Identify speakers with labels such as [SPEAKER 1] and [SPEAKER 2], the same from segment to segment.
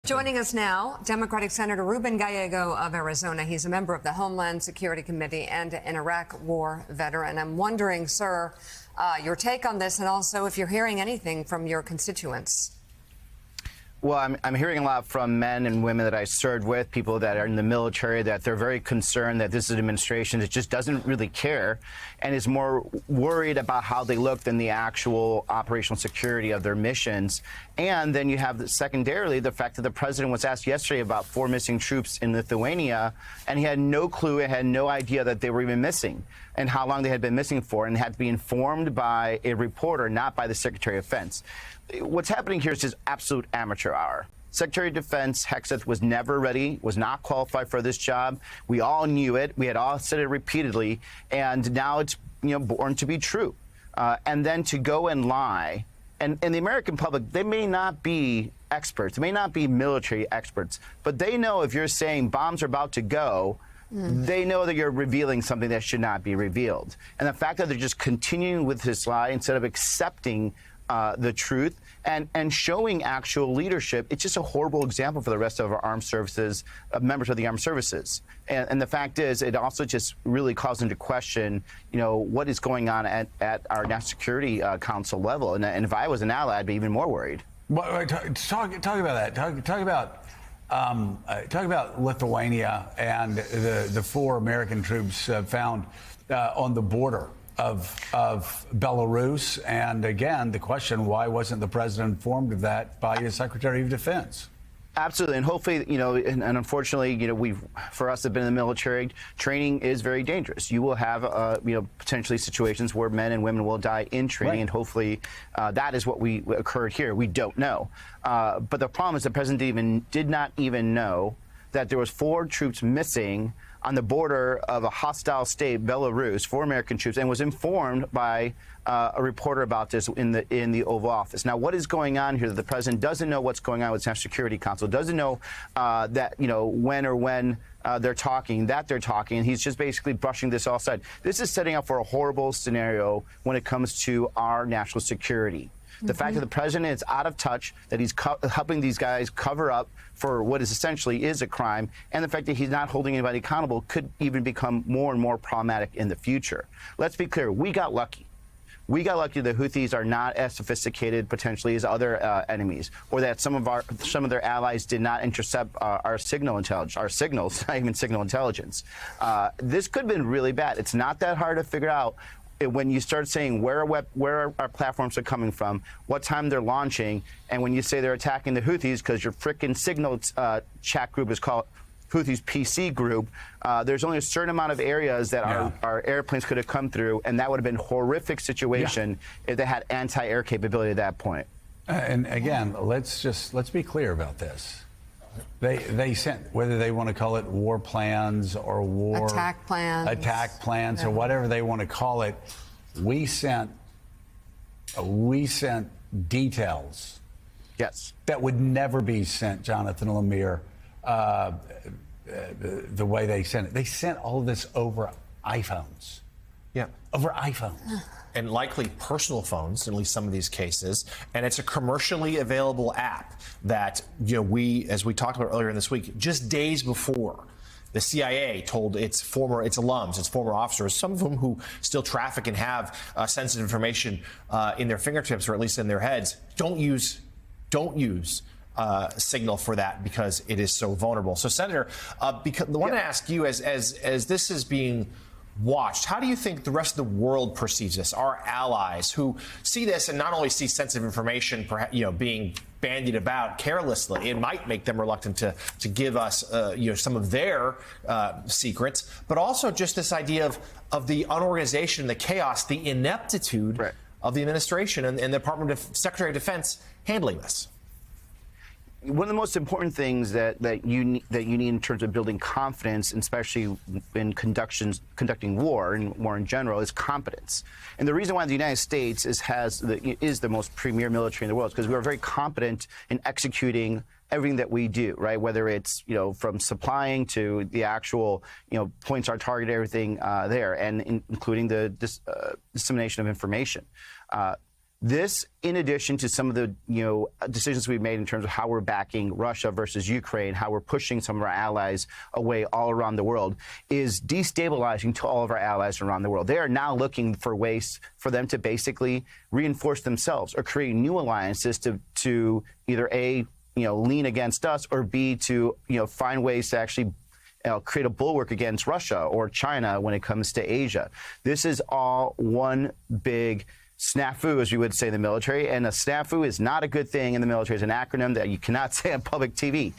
[SPEAKER 1] Joining us now, Democratic Senator Ruben Gallego of Arizona. He's a member of the Homeland Security Committee and an Iraq War veteran. I'm wondering, sir, your take on this, and also if you're hearing anything from your constituents.
[SPEAKER 2] Well, I'm hearing a lot from men and women that I served with, people that are in the military, that they're very concerned that this is an administration that just doesn't really care and is more worried about how they look than the actual operational security of their missions. And then you have, secondarily, the fact that the president was asked yesterday about 4 missing troops in Lithuania, and he had no clue and had no idea that they were even missing and how long they had been missing for, and had to be informed by a reporter, not by the Secretary of Defense. What's happening here is just absolute amateur hour. Secretary of Defense Hegseth was never ready, was not qualified for this job. We all knew it. We had all said it repeatedly, and now it's born to be true. And then to go and lie, and the American public, they may not be experts, they may not be military experts, but they know if you're saying bombs are about to go, they know that you're revealing something that should not be revealed. And the fact that they're just continuing with this lie instead of accepting the truth and showing actual leadership, it's just a horrible example for the rest of our armed services, members of the armed services. And the fact is, it also just really calls into question, what is going on at our National Security Council level. And if I was an ally, I'd be even more worried.
[SPEAKER 3] Well, talk about that. Talk about Lithuania and the 4 American troops found on the border of Belarus. And again, the question, why wasn't the president informed of that by his Secretary of Defense?
[SPEAKER 2] Absolutely. And hopefully, and unfortunately, for us that have been in the military, training is very dangerous. You will have, potentially situations where men and women will die in training. Right. And hopefully that is what occurred here. We don't know. But the problem is the president did not even know that there was 4 troops missing on the border of a hostile state, Belarus, 4 American troops, and was informed by a reporter about this in the Oval Office. Now, what is going on here? The president doesn't know what's going on with the National Security Council, doesn't know that, when they're talking, and he's just basically brushing this all aside. This is setting up for a horrible scenario when it comes to our national security. The fact that the president is out of touch, that he's helping these guys cover up for what is essentially a crime, and the fact that he's not holding anybody accountable could even become more and more problematic in the future. Let's be clear, we got lucky. We got lucky the Houthis are not as sophisticated potentially as other enemies, or that some of their allies did not intercept our signals, not even signal intelligence. This could have been really bad. It's not that hard to figure out. When you start saying where our platforms are coming from, what time they're launching, and when you say they're attacking the Houthis because your frickin' signal chat group is called Houthis PC group, there's only a certain amount of areas that our airplanes could have come through, and that would have been a horrific situation if they had anti-air capability at that point.
[SPEAKER 3] And again, let's be clear about this. They sent, whether they want to call it war plans or
[SPEAKER 1] attack plans,
[SPEAKER 3] or whatever they want to call it, we sent details.
[SPEAKER 2] Yes.
[SPEAKER 3] That would never be sent, Jonathan Lemire, the way they sent it. They sent all of this over iPhones.
[SPEAKER 4] Yeah.
[SPEAKER 3] Over iPhones.
[SPEAKER 4] And likely personal phones, in at least some of these cases. And it's a commercially available app that, as we talked about earlier in this week, just days before, the CIA told its former officers, some of whom who still traffic and have sensitive information in their fingertips, or at least in their heads, don't use Signal for that because it is so vulnerable. So, Senator, because I want to ask you, as this is being watched, how do you think the rest of the world perceives this? Our allies who see this and not only see sensitive information, being bandied about carelessly, it might make them reluctant to give us, some of their secrets, but also just this idea of the unorganization, the chaos, the ineptitude of the administration and the Department of Secretary of Defense handling this.
[SPEAKER 2] One of the most important things that you need in terms of building confidence, especially in conducting war and war in general, is competence. And the reason why the United States is the most premier military in the world is because we are very competent in executing everything that we do, right? Whether it's, from supplying to the actual, points on target, everything there, and including the dissemination of information. This, in addition to some of the decisions we've made in terms of how we're backing Russia versus Ukraine, how we're pushing some of our allies away all around the world, is destabilizing to all of our allies around the world. They are now looking for ways for them to basically reinforce themselves or create new alliances to either A, lean against us, or B, to find ways to actually create a bulwark against Russia or China when it comes to Asia. This is all one big snafu, as we would say in the military, and a snafu is not a good thing in the military. It's an acronym that you cannot say on public TV.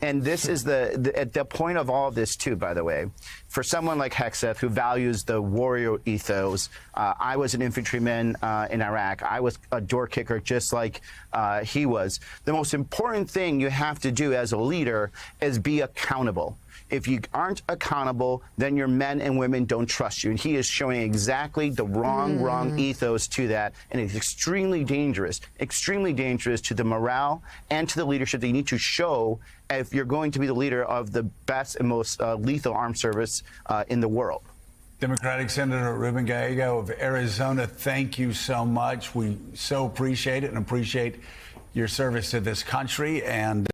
[SPEAKER 2] And this is at the point of all of this, too, by the way. For someone like Hegseth, who values the warrior ethos, I was an infantryman in Iraq. I was a door kicker just like he was. The most important thing you have to do as a leader is be accountable. If you aren't accountable, then your men and women don't trust you. And he is showing exactly the wrong ethos to that. And it's extremely dangerous to the morale and to the leadership that you need to show if you're going to be the leader of the best and most lethal armed service in the world.
[SPEAKER 3] Democratic Senator Ruben Gallego of Arizona, thank you so much. We so appreciate it and appreciate your service to this country. And